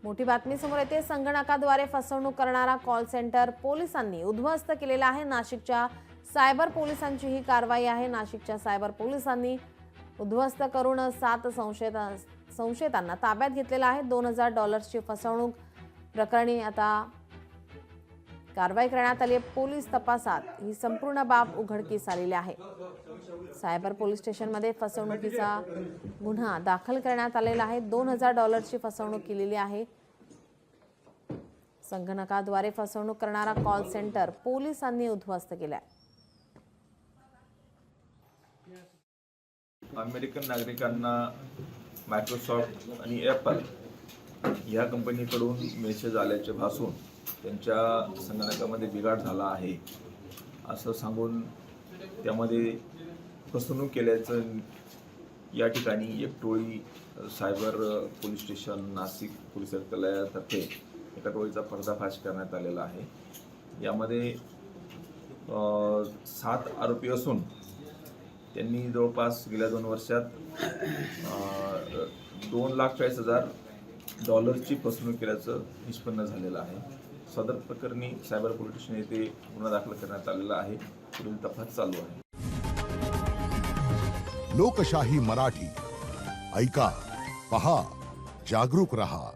मोठी बातमी समोर येते। संगणकाद्वारे फसवणूक करणारा कॉल सेंटर पोलिसांनी उद्ध्वस्त केलेला आहे। नाशिकच्या सायबर पोलिसांची ही कारवाई आहे। नाशिकच्या सायबर पोलिसांनी उद्ध्वस्त करून 7 संशयितांना ताब्यात घेतलेला आहे। $2000ची फसवणूक प्रकरणी आता कारवाई करण्यात आली आहे। पोलीस तपासात ही संपूर्ण बाब उघडकीस आलेली आहे। सायबर पोलीस स्टेशनमध्ये फसवणुकीचा गुन्हा दाखल करण्यात आलेला आहे। $2000ची फसवणूक केलेली आहे। संगणकाद्वारे फसवणूक करणारा कॉल सेंटर पोलिसांनी उद्ध्वस्त केलाय। अमेरिकन नागरिकांना मायक्रोसॉफ्ट आणि ॲपल या कंपनीकडून मेसेज आल्याचे भासून त्यांच्या संगणकामध्ये बिघाड झाला आहे असं सांगून त्यामध्ये फसवणूक केल्याचं या ठिकाणी एक टोळी cyber police station Nashik police आयुक्तालयातर्फे एका टोळीचा पर्दाफाश करण्यात आलेला आहे। यामध्ये 7 आरोपी असून त्यांनी जवळपास गेल्या 2 वर्षात $2,40,000ची फसवणूक केल्याचं निष्पन्न झालेलं आहे। सदर प्रकरणी सायबर पोलीस स्टेशन येथे गुन्हा दाखल करण्यात आलेला आहे। पुढील तपास चालू आहे। लोकशाही मराठी ऐका, पहा, जागरूक रहा।